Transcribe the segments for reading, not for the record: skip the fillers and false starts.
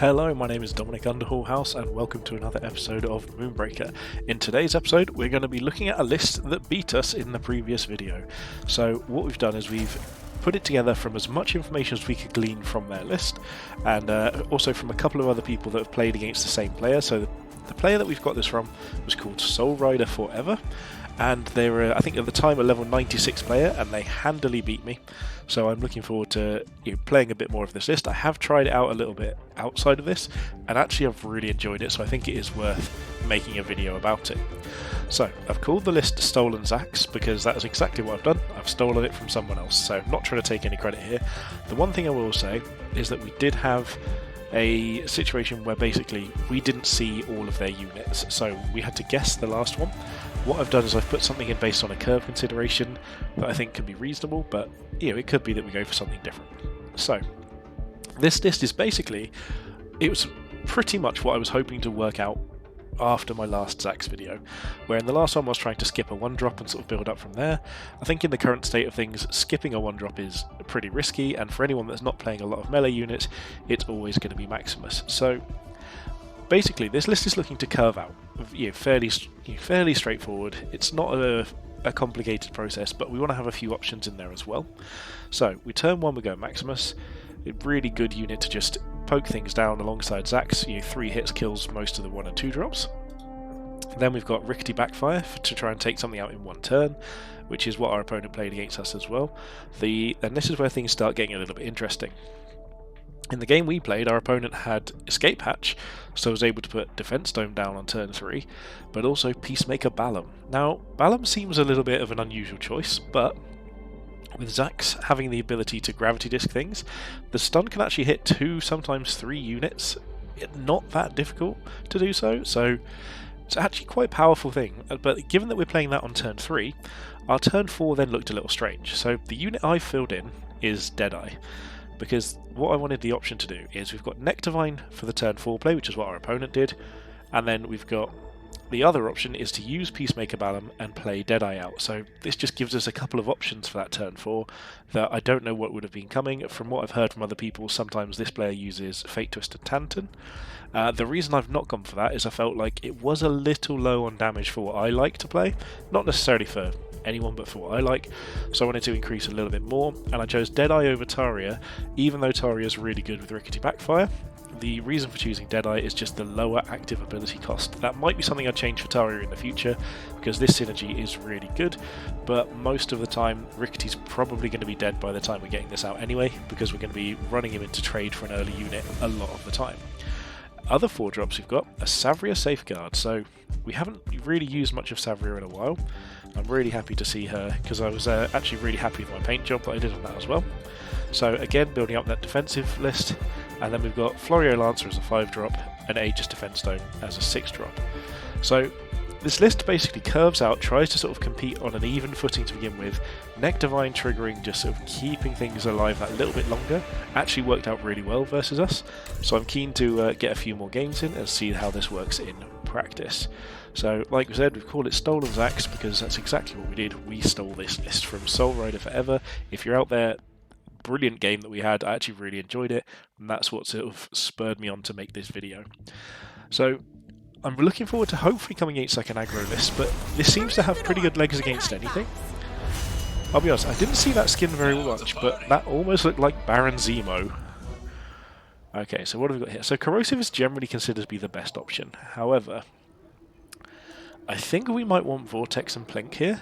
Hello, my name is Dominic Underhallhouse and welcome to another episode of Moonbreaker. In today's episode we're going to be looking at a list that beat us in the previous video. So what we've done is we've put it together from as much information as we could glean from their list, and also from a couple of other people that have played against the same player. So the player that we've got this from was called Soul Rider Forever, and they were, I think at the time, a level 96 player, and they handily beat me. So I'm looking forward to playing a bit more of this list. I have tried it out a little bit outside of this, and actually I've really enjoyed it, so I think it is worth making a video about it. So I've called the list Stolen Zax because that's exactly what I've done. I've stolen it from someone else, so I'm not trying to take any credit here. The one thing I will say is that we did have a situation where basically we didn't see all of their units, so we had to guess the last one. What I've done is I've put something in based on a curve consideration that I think can be reasonable, but it could be that we go for something different. So this list is basically, it was pretty much what I was hoping to work out after my last Zax video, where in the last one I was trying to skip a 1-drop and sort of build up from there. I think in the current state of things, skipping a 1-drop is pretty risky, and for anyone that's not playing a lot of melee units, it's always going to be Maximus. So basically this list is looking to curve out, fairly straightforward. It's not a complicated process, but we want to have a few options in there as well. So we turn 1, we go Maximus, a really good unit to just poke things down alongside Zax. 3 hits kills most of the 1 and 2 drops. Then we've got Rickety Backfire to try and take something out in 1 turn, which is what our opponent played against us as well. And this is where things start getting a little bit interesting. In the game we played, our opponent had Escape Hatch, so was able to put Defense Dome down on turn 3, but also Peacemaker Balam. Now, Balam seems a little bit of an unusual choice, but with Zax having the ability to gravity disc things, the stun can actually hit 2, sometimes 3 units. It's not that difficult to do so, so it's actually quite a powerful thing. But given that we're playing that on turn 3, our turn 4 then looked a little strange. So the unit I filled in is Deadeye, because what I wanted the option to do is we've got Nectarvine for the turn 4 play, which is what our opponent did, and then we've got the other option is to use Peacemaker Balam and play Deadeye out. So this just gives us a couple of options for that turn 4 that I don't know what would have been coming. From what I've heard from other people, sometimes this player uses Fate Twisted Tanton. The reason I've not gone for that is I felt like it was a little low on damage for what I like to play. Not necessarily for anyone, but for what I like. So I wanted to increase a little bit more, and I chose Deadeye over Taria, even though Taria is really good with Rickety Backfire. The reason for choosing Deadeye is just the lower active ability cost. That might be something I'd change for Taria in the future, because this synergy is really good, but most of the time Rickety's probably going to be dead by the time we're getting this out anyway, because we're going to be running him into trade for an early unit a lot of the time. Other 4 drops we've got a Savria Safeguard, so we haven't really used much of Savria in a while. I'm really happy to see her, because I was actually really happy with my paint job that I did on that as well. So again, building up that defensive list, and then we've got Florio Lancer as a 5-drop, and Aegys Defense Stone as a 6-drop. So this list basically curves out, tries to sort of compete on an even footing to begin with. Nectarvine triggering, just sort of keeping things alive that little bit longer, actually worked out really well versus us. So I'm keen to get a few more games in and see how this works in practice. So like we said, we've called it Stolen Zax because that's exactly what we did. We stole this list from Soul Rider Forever. If you're out there, brilliant game that we had. I actually really enjoyed it, and that's what sort of spurred me on to make this video. So I'm looking forward to hopefully coming against like an aggro list, but this seems to have pretty good legs against anything. I'll be honest, I didn't see that skin very much, but that almost looked like Baron Zemo. Okay, so what have we got here? So Corrosive is generally considered to be the best option. However, I think we might want Vortex and Plink here,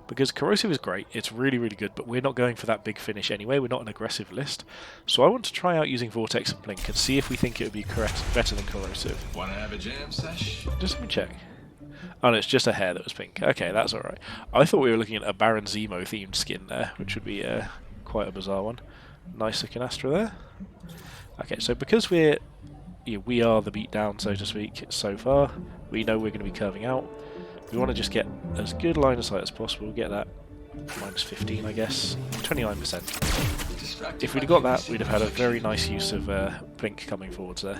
because Corrosive is great, it's really, really good, but we're not going for that big finish anyway, we're not an aggressive list. So I want to try out using Vortex and Plink and see if we think it would be better than Corrosive. Wanna have a jam sesh? Just let me check. Oh no, it's just a hair that was pink. Okay, that's alright. I thought we were looking at a Baron Zemo themed skin there, which would be quite a bizarre one. Nice looking Astra there. Okay, so because we are the beatdown, so to speak, so far, we know we're going to be curving out. We want to just get as good line of sight as possible, get that minus 15 I guess, 29%. If we'd have got that, we'd have had a very nice use of Plink coming forwards there.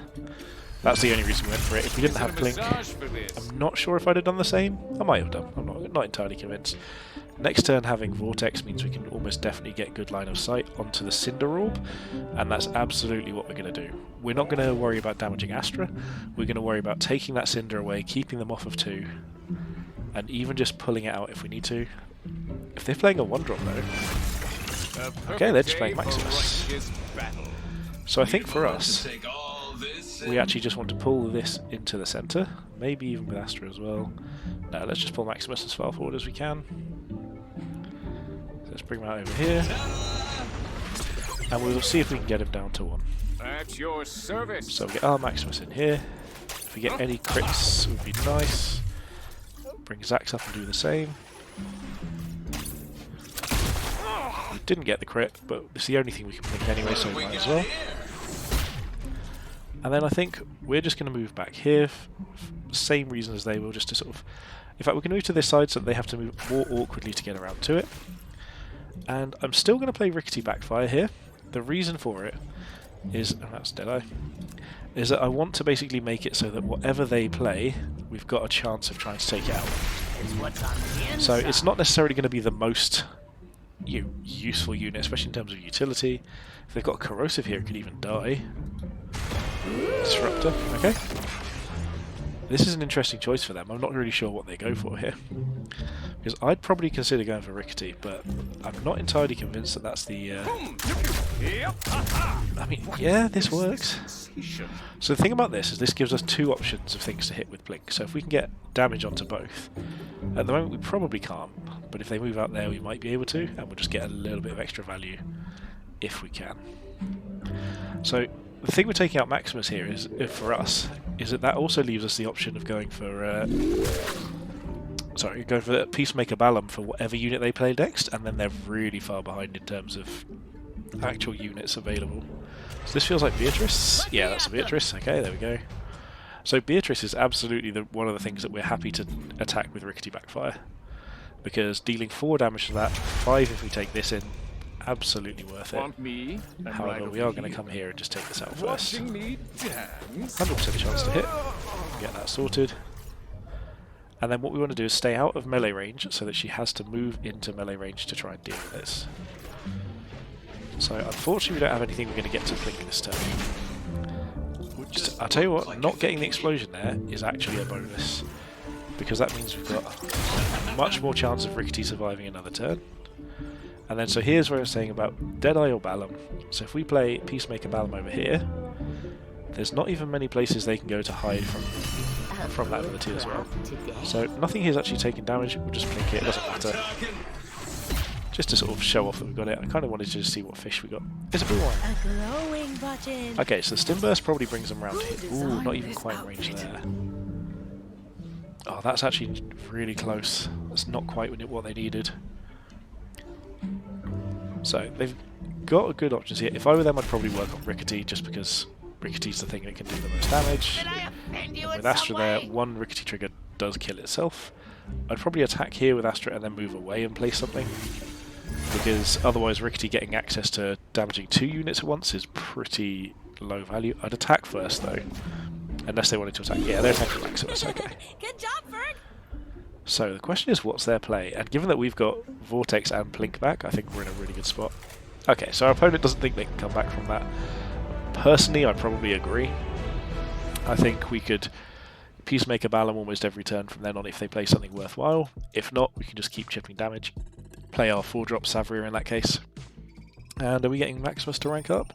That's the only reason we went for it. If we didn't have Plink, I'm not sure if I'd have done the same. I might have done, I'm not entirely convinced. Next turn having Vortex means we can almost definitely get good line of sight onto the Cinder Orb, and that's absolutely what we're going to do. We're not going to worry about damaging Astra, we're going to worry about taking that Cinder away, keeping them off of 2, and even just pulling it out if we need to. If they're playing a 1-drop though... Okay, they're just playing Maximus. So I think for us, we actually just want to pull this into the centre, maybe even with Astra as well. No, let's just pull Maximus as far forward as we can. Let's bring him out over here, and we'll see if we can get him down to 1. At your service. So we get our Maximus in here. If we get any crits, it would be nice. Bring Zax up and do the same. We didn't get the crit, but it's the only thing we can blink anyway, so we might as well. And then I think we're just going to move back here, same reason as they will, just to sort of... In fact, we can move to this side so that they have to move more awkwardly to get around to it. And I'm still going to play Rickety Backfire here. The reason for it is... Oh, that's Deadeye. Is that I want to basically make it so that whatever they play, we've got a chance of trying to take it out. So it's not necessarily going to be the most useful unit, especially in terms of utility. If they've got Corrosive here, it could even die. Disruptor, okay. This is an interesting choice for them. I'm not really sure what they go for here. Because I'd probably consider going for Rickety, but I'm not entirely convinced that that's the... I mean, yeah, this works. So the thing about this is this gives us 2 options of things to hit with Blink. So if we can get damage onto both, at the moment we probably can't, but if they move out there we might be able to, and we'll just get a little bit of extra value if we can. So the thing with taking out Maximus here is, for us, is that also leaves us the option of going for Peacemaker Balam for whatever unit they play next, and then they're really far behind in terms of actual units available. So this feels like Beatrice. Yeah, that's a Beatrice. Okay, there we go. So Beatrice is absolutely one of the things that we're happy to attack with Rickety Backfire, because dealing 4 damage to that, 5 if we take this in, absolutely worth it. However, we are going to come here and just take this out first. 100% chance to hit. Get that sorted. And then what we want to do is stay out of melee range so that she has to move into melee range to try and deal with this. So unfortunately we don't have anything we're going to get to blink this turn. I'll tell you what, not getting the explosion there is actually a bonus, because that means we've got much more chance of Rickety surviving another turn. And then so here's where I was saying about Deadeye or Balam. So if we play Peacemaker Balam over here, there's not even many places they can go to hide from that ability as well. So nothing here is actually taking damage, we'll just blink it, it doesn't matter. Just to sort of show off that we've got it. I kind of wanted to just see what fish we got. It's a blue one. Okay, so the Stim Burst probably brings them around here. Ooh, not even quite in range there. Oh, that's actually really close. That's not quite what they needed. So they've got good options here. If I were them, I'd probably work on Rickety, just because Rickety's the thing that can do the most damage. And with Astra there, 1 Rickety trigger does kill itself. I'd probably attack here with Astra and then move away and play something, because otherwise Rickety getting access to damaging 2 units at once is pretty low value. I'd attack first though, unless they wanted to attack. Yeah, they're attacking Maximus, okay. Good job, Ferg! So the question is, what's their play? And given that we've got Vortex and Blink back, I think we're in a really good spot. Okay, so our opponent doesn't think they can come back from that. Personally, I probably agree. I think we could Peacemaker Balam almost every turn from then on if they play something worthwhile. If not, we can just keep chipping damage. Play our 4-drop Savria in that case. And are we getting Maximus to rank up?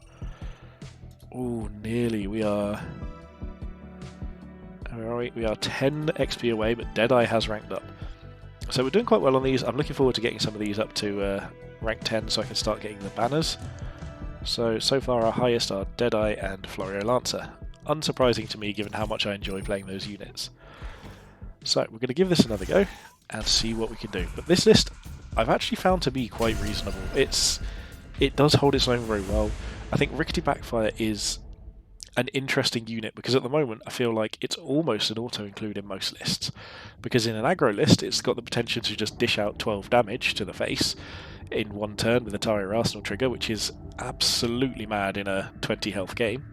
Ooh, nearly. We are... Where are we? We are 10 XP away, but Deadeye has ranked up. So we're doing quite well on these. I'm looking forward to getting some of these up to rank 10 so I can start getting the banners. So far our highest are Deadeye and Florio Lancer. Unsurprising to me given how much I enjoy playing those units. So we're going to give this another go and see what we can do. But this list I've actually found to be quite reasonable. It does hold its own very well. I think Rickety Backfire is an interesting unit because at the moment I feel like it's almost an auto-include in most lists. Because in an aggro list it's got the potential to just dish out 12 damage to the face in one turn with a Tire Arsenal trigger, which is absolutely mad in a 20 health game.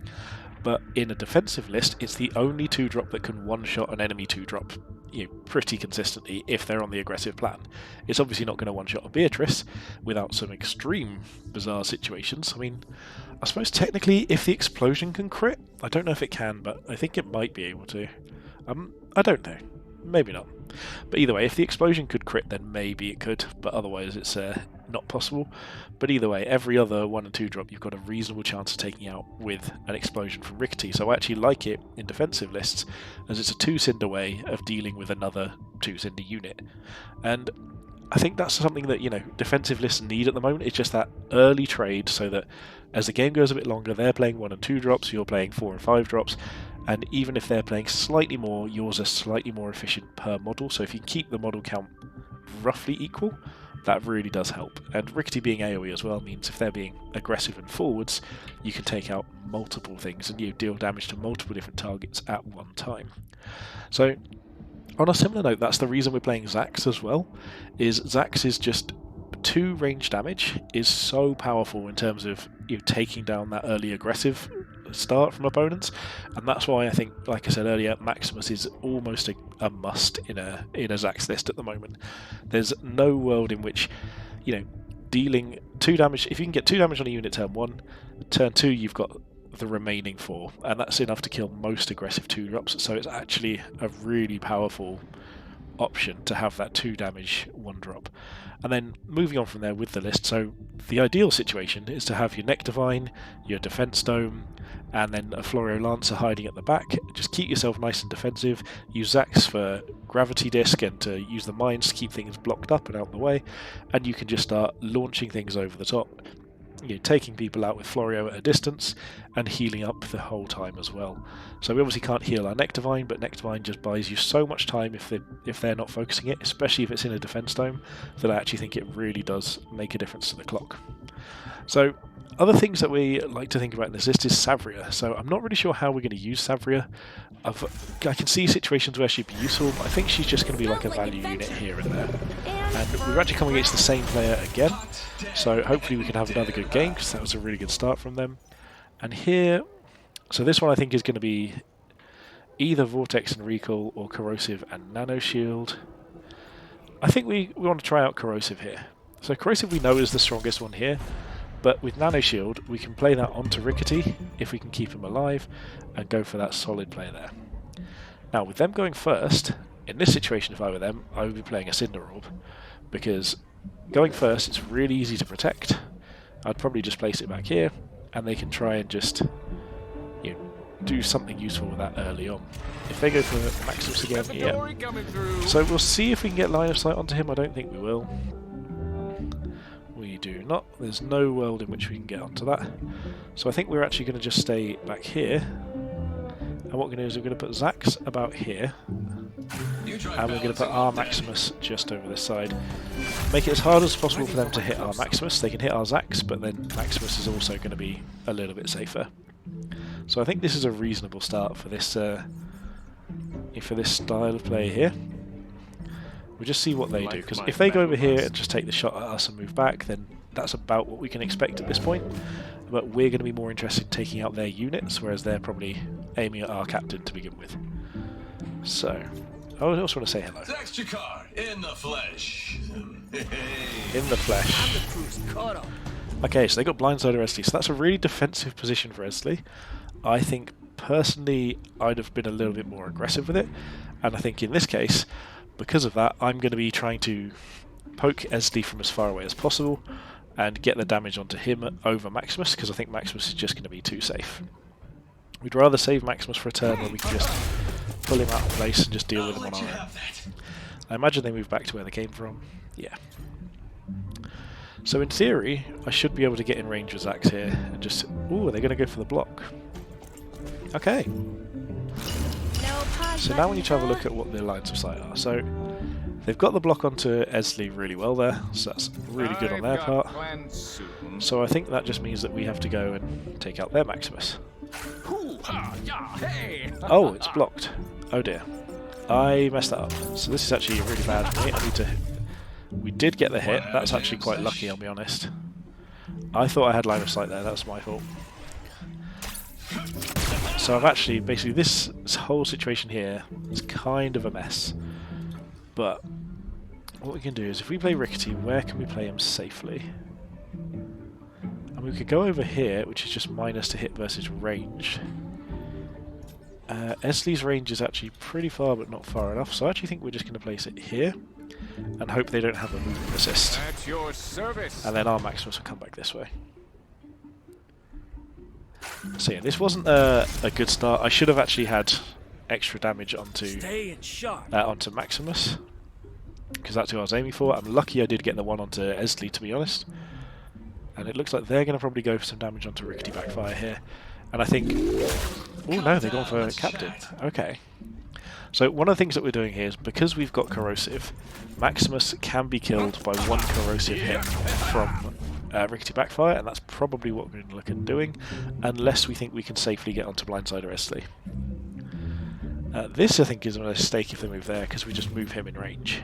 but in a defensive list, it's the only 2-drop that can one-shot an enemy 2-drop, pretty consistently if they're on the aggressive plan. It's obviously not going to one-shot a Beatrice without some extreme bizarre situations. I mean, I suppose technically if the explosion can crit, I don't know if it can, but I think it might be able to. I don't know. Maybe not. But either way, if the explosion could crit, then maybe it could, but otherwise it's not possible. But either way, every other 1 and 2 drop you've got a reasonable chance of taking out with an explosion from Rickety. So I actually like it in defensive lists, as it's a 2-cinder way of dealing with another 2-cinder unit. And I think that's something that, defensive lists need at the moment. It's just that early trade, so that as the game goes a bit longer, they're playing 1 and 2 drops, you're playing 4 and 5 drops, and even if they're playing slightly more, yours are slightly more efficient per model. So if you keep the model count roughly equal, that really does help. And Rickety being AoE as well means if they're being aggressive and forwards, you can take out multiple things and you deal damage to multiple different targets at one time. So on a similar note, that's the reason we're playing Zax as well, is Zax is just 2 range damage is so powerful in terms of taking down that early aggressive start from opponents, and that's why I think, like I said earlier, Maximus is almost a must in a Zax list at the moment. There's no world in which, dealing 2 damage, if you can get 2 damage on a unit turn 1, turn 2 you've got the remaining 4, and that's enough to kill most aggressive 2 drops, so it's actually a really powerful option to have that 2 damage 1 drop. And then moving on from there with the list, so the ideal situation is to have your Nectarvine, your Defense Dome, and then a Florio Lancer hiding at the back. Just keep yourself nice and defensive, use Zax for Gravity Disc and to use the mines to keep things blocked up and out of the way, and you can just start launching things over the top, taking people out with Florio at a distance and healing up the whole time as well. So we obviously can't heal our Nectarvine, but Nectarvine just buys you so much time if they're not focusing it, especially if it's in a defense dome, that I actually think it really does make a difference to the clock. So other things that we like to think about in this list is Savria. So I'm not really sure how we're going to use Savria. I can see situations where she'd be useful, but I think she's just going to be like a value unit here and there. And we're actually coming against the same player again, so hopefully we can have another good game, because that was a really good start from them. And here, so this one I think is going to be either Vortex and Recall or Corrosive and Nano Shield. I think we want to try out Corrosive here. So Corrosive we know is the strongest one here, but with Nano Shield we can play that onto Rickety if we can keep him alive and go for that solid play there. Now with them going first, in this situation if I were them, I would be playing a Cinder Orb, because going first it's really easy to protect. I'd probably just place it back here and they can try and just do something useful with that early on. If they go for Maximus again, yeah. So we'll see if we can get line of sight onto him. I don't think we will. We do not. There's no world in which we can get onto that. So I think we're actually going to just stay back here. And what we're going to do is we're going to put Zax about here. And we're going to put our Maximus just over this side. Make it as hard as possible for them to hit our Maximus. They can hit our Zax, but then Maximus is also going to be a little bit safer. So I think this is a reasonable start for this style of play here. We'll just see what they do, because if they go over here and just take the shot at us and move back, then that's about what we can expect at this point. But we're going to be more interested in taking out their units, whereas they're probably aiming at our captain to begin with. So, I also want to say hello. Jakar in the flesh. In the flesh. Okay, so they got blindsided Esley, so that's a really defensive position for Esley. I think, personally, I'd have been a little bit more aggressive with it, and I think in this case, because of that, I'm going to be trying to poke Esley from as far away as possible and get the damage onto him over Maximus, because I think Maximus is just going to be too safe. We'd rather save Maximus for a turn where we can just pull him out of place and just deal with him on our own. I imagine they move back to where they came from. Yeah. So in theory, I should be able to get in range with Zax here and just... Ooh, they're going to go for the block. Okay. So now we need to have a look at what their lines of sight are. So they've got the block onto Esley really well there, so that's really good on their part. So I think that just means that we have to go and take out their Maximus. Oh, it's blocked. Oh dear. I messed that up. So this is actually really bad for me. I need to... We did get the hit. That's actually quite lucky, I'll be honest. I thought I had line of sight there. That's my fault. So I've actually, basically this whole situation here is kind of a mess. But what we can do is if we play Rickety, where can we play him safely? And we could go over here, which is just minus to hit versus range. Esley's range is actually pretty far, but not far enough, so I actually think we're just going to place it here and hope they don't have a movement assist. At your service. And then our Maximus will come back this way. So yeah, this wasn't a good start. I should have actually had extra damage onto Maximus, because that's who I was aiming for. I'm lucky I did get the one onto Esley, to be honest. And it looks like they're going to probably go for some damage onto Rickety Backfire here. And I think... Oh no, they're going for Captain. Okay. So one of the things that we're doing here is, because we've got Corrosive, Maximus can be killed by one Corrosive hit from Rickety Backfire, and that's probably what we're going to look at doing, unless we think we can safely get onto Blindside or Esley. This, I think, is a mistake if they move there, because we just move him in range.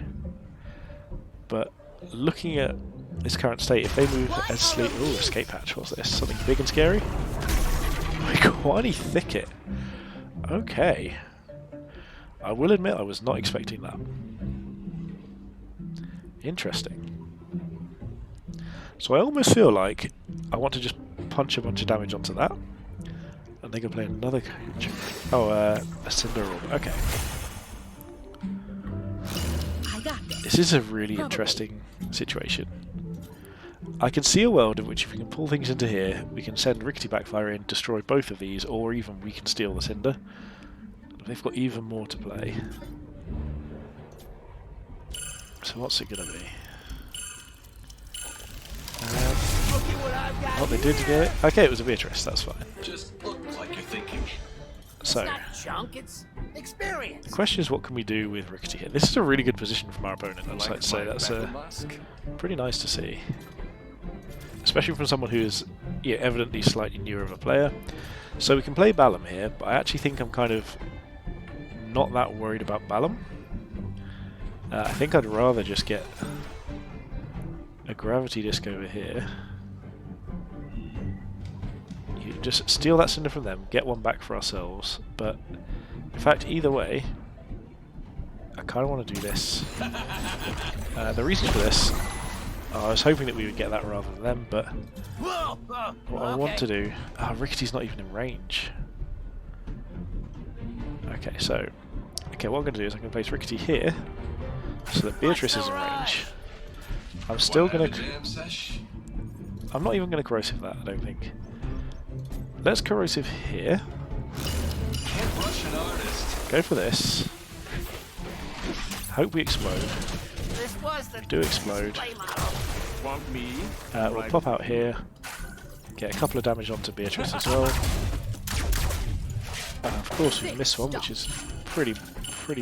But looking at this current state, if they move Esley... Ooh, escape hatch, what's this? Something big and scary? Quite thicket. Okay. I will admit I was not expecting that. Interesting. So I almost feel like I want to just punch a bunch of damage onto that. And they can play another... Oh, a Cinder Orb. Okay. This is a really interesting situation. I can see a world in which if we can pull things into here, we can send Rickety Backfire in, destroy both of these, or even we can steal the Cinder. They've got even more to play. So what's it going to be? What they did to get it? Okay, it was a Beatrice, that's fine. Just look like you're thinking. So, the question is, what can we do with Rickety here? This is a really good position from our opponent, I'd like to say. That's pretty nice to see. Especially from someone who is evidently slightly newer of a player. So we can play Balam here, but I actually think I'm kind of not that worried about Balam. I think I'd rather just get a Gravity Disc over here. You just steal that Cinder from them, get one back for ourselves, but in fact either way I kind of want to do this. The reason for this, I was hoping that we would get that rather than them, but what I want to do... Rickety's not even in range. Okay, so... Okay, what I'm going to do is I'm going to place Rickety here, so that Beatrice is in range. I'm still going to... I'm not even going to Corrosive that, I don't think. Let's Corrosive here. Go for this. Hope we explode. We do explode. We'll pop out here. Get a couple of damage onto Beatrice as well. Of course we miss one, which is pretty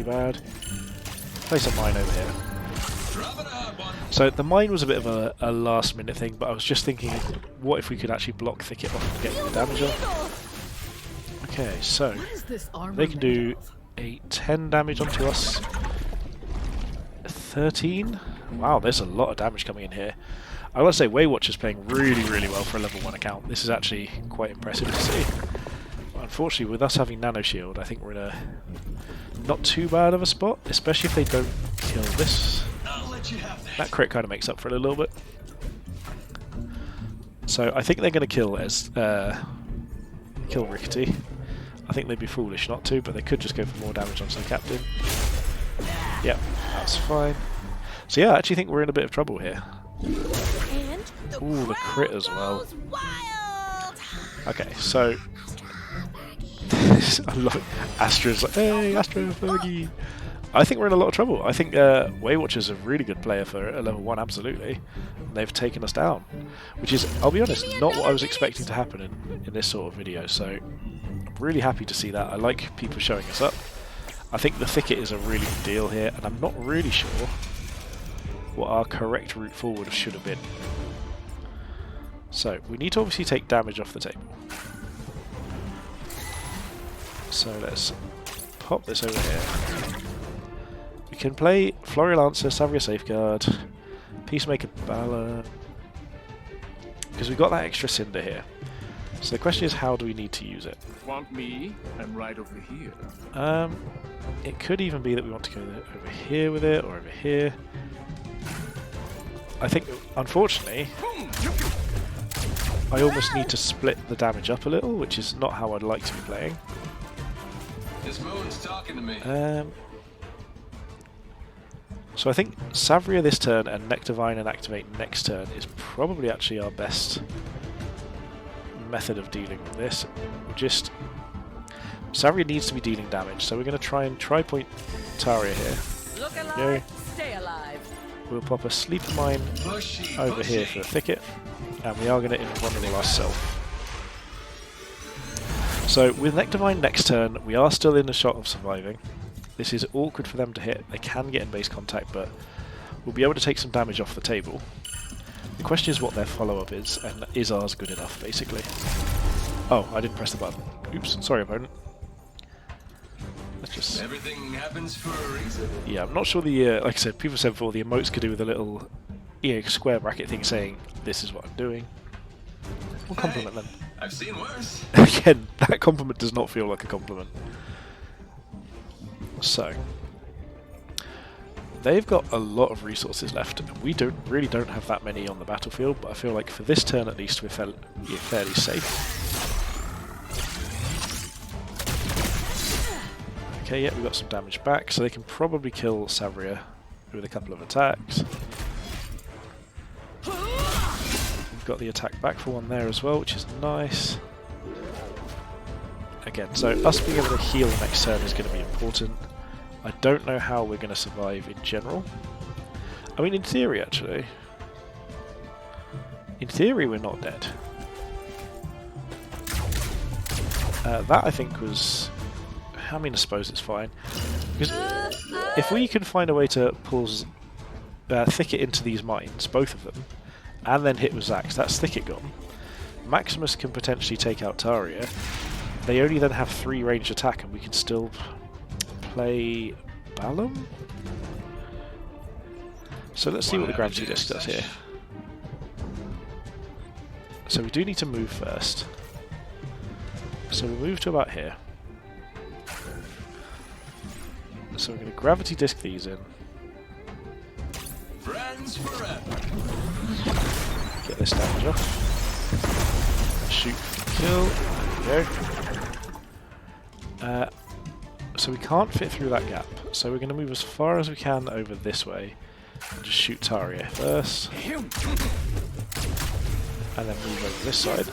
bad. Place a mine over here. So the mine was a bit of a last minute thing, but I was just thinking, what if we could actually block Thicket off and get the damage off? Okay, so they can do a 10 damage onto us. 13? Wow, there's a lot of damage coming in here. I want to say Waywatcher's playing really well for a level 1 account. This is actually quite impressive to see. But unfortunately, with us having Nano Shield, I think we're in a not too bad of a spot, especially if they don't kill this. That crit kind of makes up for it a little bit. So I think they're going to kill Rickety. I think they'd be foolish not to, but they could just go for more damage onto the Captain. Yep, that's fine. So yeah, I actually think we're in a bit of trouble here. Ooh, the crit as well. Okay, so... Astra's like, hey, Astra Fergie! I think we're in a lot of trouble. I think Waywatcher's a really good player for a level 1, absolutely. And they've taken us down. Which is, I'll be honest, not what I was expecting to happen in this sort of video, so I'm really happy to see that. I like people showing us up. I think the Thicket is a really good deal here, and I'm not really sure what our correct route forward should have been. So, we need to obviously take damage off the table. So let's pop this over here. We can play Florio Lancer, Savria Safeguard, Peacemaker Balam, because we've got that extra Cinder here. So the question is, how do we need to use it? Want me? I'm right over here. It could even be that we want to go over here with it, or over here. I think, unfortunately, I almost need to split the damage up a little, which is not how I'd like to be playing. This moon's talking to me. So I think Savria this turn and Nectarvine and Activate next turn is probably actually our best method of dealing with this. Savria needs to be dealing damage, so we're going to try and tri-point Taria here. Look alive, stay alive. We'll pop a Sleep Mine over here for the Thicket, and we are going to invulnerable ourselves. So with Nectarvine next turn, we are still in a shot of surviving. This is awkward for them to hit. They can get in base contact, but we'll be able to take some damage off the table. The question is what their follow-up is, and is ours good enough, basically? Oh, I didn't press the button. Oops, sorry opponent. Let's just... Everything happens for a reason. Yeah, I'm not sure the, like I said, people said before, the emotes could do with a little square bracket thing saying, this is what I'm doing. We'll compliment them. I've seen worse. Again, that compliment does not feel like a compliment. So, they've got a lot of resources left, and we really don't have that many on the battlefield, but I feel like for this turn at least we're fairly safe. Okay, yeah, we got some damage back, so they can probably kill Savria with a couple of attacks. We've got the attack back for one there as well, which is nice. Again, so us being able to heal next turn is going to be important. I don't know how we're going to survive in general. I mean, in theory, actually. In theory, we're not dead. That, I think, was... I mean, I suppose it's fine. Because if we can find a way to pull Thicket into these mines, both of them, and then hit with Zax, that's Thicket gone. Maximus can potentially take out Taria. They only then have 3 ranged attack, and we can still play Balam? So let's see what the Gravity Disc does here. So we do need to move first. So we'll move to about here. So we're going to Gravity Disc these in. Friends forever. Get this damage off. Shoot, kill. There we go. So we can't fit through that gap. So we're going to move as far as we can over this way. And just shoot Taria first. And then move over this side.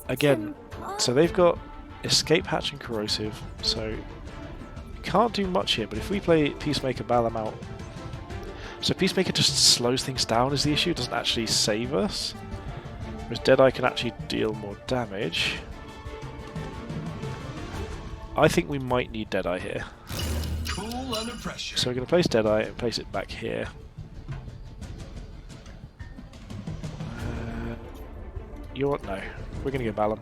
Again, so they've got Escape Hatch and Corrosive. So we can't do much here, but if we play Peacemaker Balam out... So Peacemaker just slows things down is the issue, it doesn't actually save us. Whereas Deadeye can actually deal more damage. I think we might need Deadeye here. Cool under pressure. So we're going to place Deadeye and place it back here. You know what? No. We're going to go Balam.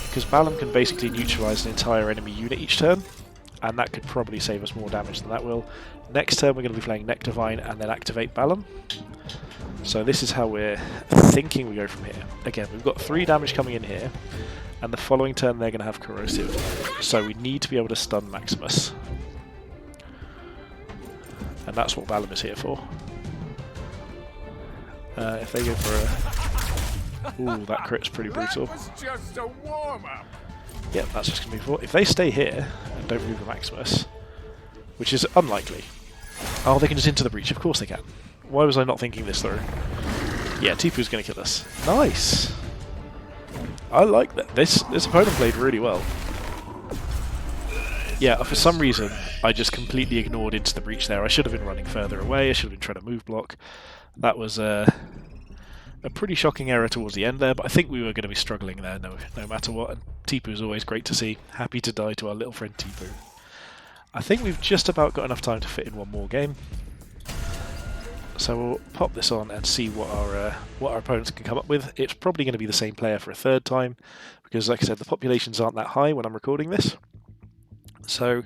Because Balam can basically neutralise an entire enemy unit each turn, and that could probably save us more damage than that will. Next turn we're going to be playing Nectarvine and then activate Balam. So this is how we're thinking we go from here. Again, we've got 3 damage coming in here, and the following turn they're going to have Corrosive. So we need to be able to stun Maximus. And that's what Balam is here for. If they go for a... Ooh, that crit's pretty brutal. That was just a warm-up. Yep, that's just going to be for... If they stay here and don't move the Maximus, which is unlikely. Oh, they can just into the breach. Of course they can. Why was I not thinking this through? Yeah, Tipu's going to kill us. Nice! I like that. This opponent played really well. Yeah, for some reason, I just completely ignored into the breach there. I should have been running further away. I should have been trying to move block. That was a pretty shocking error towards the end there, but I think we were going to be struggling there no matter what. And Tipu is always great to see. Happy to die to our little friend Tipu. I think we've just about got enough time to fit in one more game. So we'll pop this on and see what our opponents can come up with. It's probably going to be the same player for a 3rd time, because like I said, the populations aren't that high when I'm recording this. So,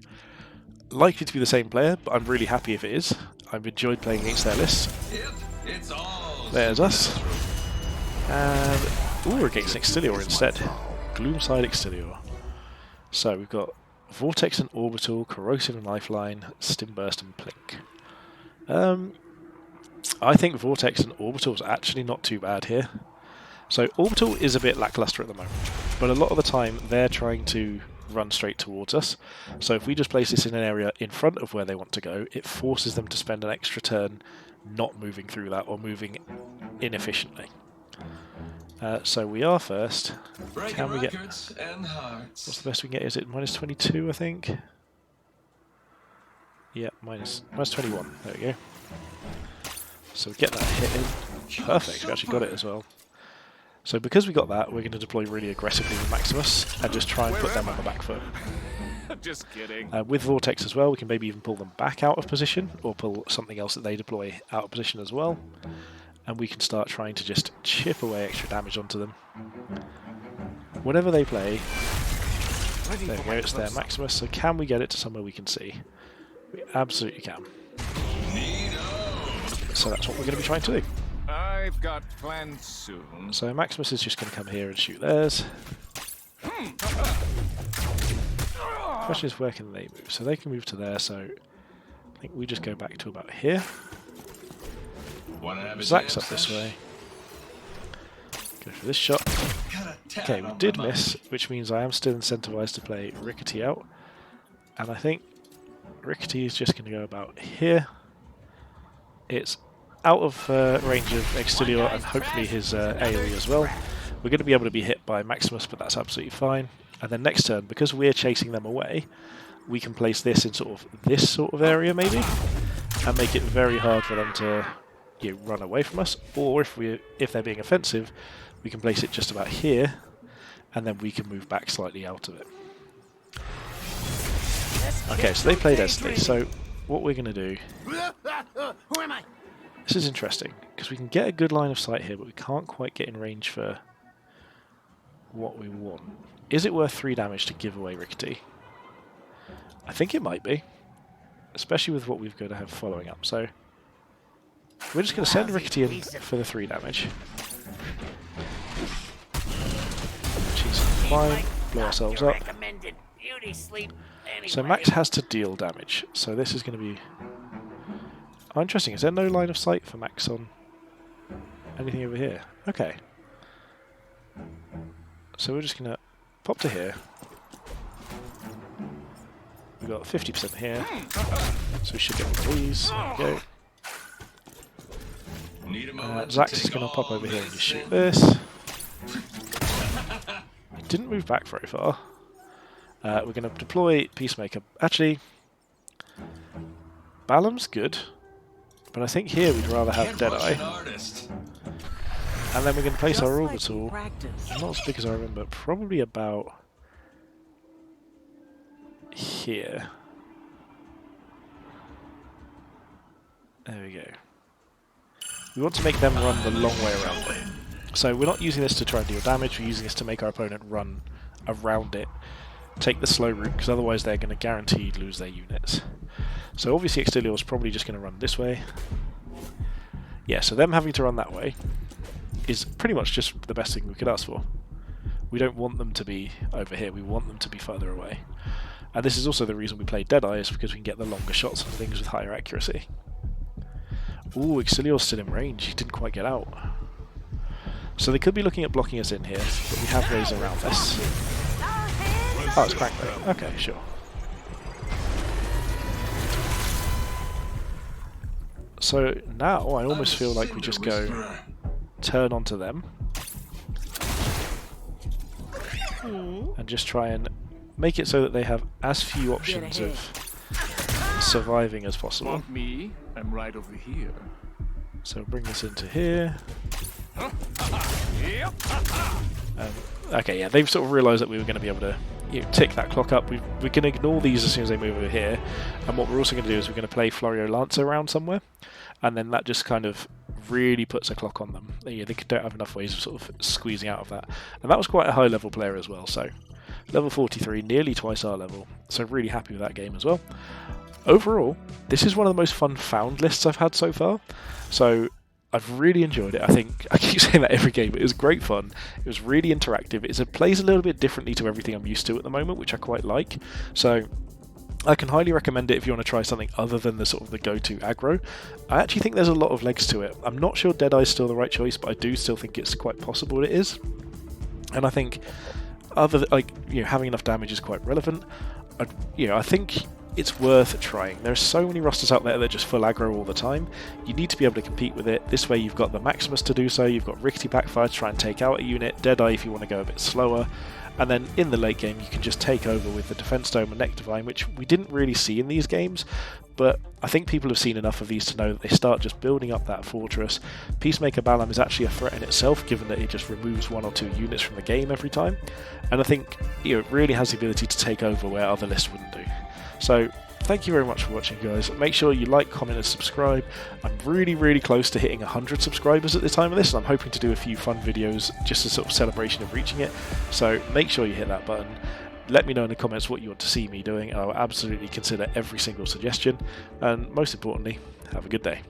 likely to be the same player, but I'm really happy if it is. I've enjoyed playing against their list. Yep, it's all. There's us. And we're against Extilior instead. Gloomside Extilior. So we've got Vortex and Orbital, Corrosive and Lifeline, Stimburst and Plink. I think Vortex and Orbital is actually not too bad here. So Orbital is a bit lackluster at the moment, but a lot of the time they're trying to run straight towards us. So if we just place this in an area in front of where they want to go, it forces them to spend an extra turn not moving through that or moving inefficiently. So we are first. Can we get... What's the best we can get? Is it minus 22, I think? Yeah, minus 21. There we go. So we get that hit in. Perfect, we actually got it as well. So because we got that, we're going to deploy really aggressively with Maximus and just try and put them on the back foot. Just kidding. With Vortex as well, we can maybe even pull them back out of position or pull something else that they deploy out of position as well. And we can start trying to just chip away extra damage onto them. Whenever they play, there we go, it's their Maximus. So can we get it to somewhere we can see? We absolutely can. So that's what we're going to be trying to do. I've got plans soon. So Maximus is just going to come here and shoot theirs. Question is, where can they move? So they can move to there, so I think we just go back to about here. Zach's up this way. Go for this shot. Okay, we did miss, which means I am still incentivized to play Rickety out. And I think Rickety is just going to go about here. It's out of range of Extilior and hopefully his AoE as well. We're going to be able to be hit by Maximus, but that's absolutely fine. And then next turn, because we're chasing them away, we can place this in sort of this sort of area maybe, and make it very hard for them to run away from us. Or if they're being offensive, we can place it just about here, and then we can move back slightly out of it. Okay, so they played Esli. So what we're going to do... Who am I? This is interesting, because we can get a good line of sight here, but we can't quite get in range for what we want. Is it worth 3 damage to give away Rickety? I think it might be, especially with what we've got to have following up. So we're just going to send Rickety in for the 3 damage. She's fine, blow ourselves up. So Max has to deal damage, so this is going to be... Oh, interesting. Is there no line of sight for Max on anything over here? Okay. So we're just going to pop to here. We've got 50% here. So we should get one of these. There we go. Zax is going to pop over here and just shoot this. He didn't move back very far. We're going to deploy Peacemaker. Actually, Balam's good. But I think here we'd rather have Deadeye. And then we're going to place our orbital, not as big as I remember, probably about here. There we go. We want to make them run the long way around it. So we're not using this to try and deal damage, we're using this to make our opponent run around it. Take the slow route, because otherwise they're going to guaranteed lose their units. So obviously Extilior is probably just going to run this way. Yeah, so them having to run that way is pretty much just the best thing we could ask for. We don't want them to be over here, we want them to be further away. And this is also the reason we play Deadeye, is because we can get the longer shots and things with higher accuracy. Ooh, Extilior's still in range, he didn't quite get out. So they could be looking at blocking us in here, but we have ways around this. Oh, it's cracked though. Okay, sure. So now I almost feel like we just go turn onto them and just try and make it so that they have as few options of surviving as possible. Want me? I'm right over here. So bring this into here. Okay, yeah, they've sort of realised that we were going to be able to tick that clock up. We can ignore these as soon as they move over here, and what we're also going to do is we're going to play Florio Lancer around somewhere, and then that just kind of really puts a clock on them. They don't have enough ways of sort of squeezing out of that. And that was quite a high level player as well, so level 43, nearly twice our level, so really happy with that game as well. Overall, this is one of the most fun found lists I've had so far. So I've really enjoyed it. I think I keep saying that every game, but it was great fun. It was really interactive. It plays a little bit differently to everything I'm used to at the moment, which I quite like. So I can highly recommend it if you want to try something other than the sort of the go-to aggro. I actually think there's a lot of legs to it. I'm not sure Deadeye is still the right choice, but I do still think it's quite possible it is. And I think having enough damage is quite relevant. I think it's worth trying. There are so many rosters out there that are just full aggro all the time. You need to be able to compete with it. This way you've got the Maximus to do so, you've got Rickety backfire to try and take out a unit, Deadeye if you want to go a bit slower, and then in the late game you can just take over with the Defense Dome and Nectarvine, which we didn't really see in these games, but I think people have seen enough of these to know that they start just building up that fortress. Peacemaker Balam is actually a threat in itself, given that it just removes 1 or 2 units from the game every time, and I think it really has the ability to take over where other lists wouldn't do. So thank you very much for watching, guys. Make sure you like, comment and subscribe. I'm really close to hitting 100 subscribers at the time of this, and I'm hoping to do a few fun videos just as sort of celebration of reaching it, so make sure you hit that button. Let me know in the comments what you want to see me doing. I will absolutely consider every single suggestion, and most importantly, have a good day.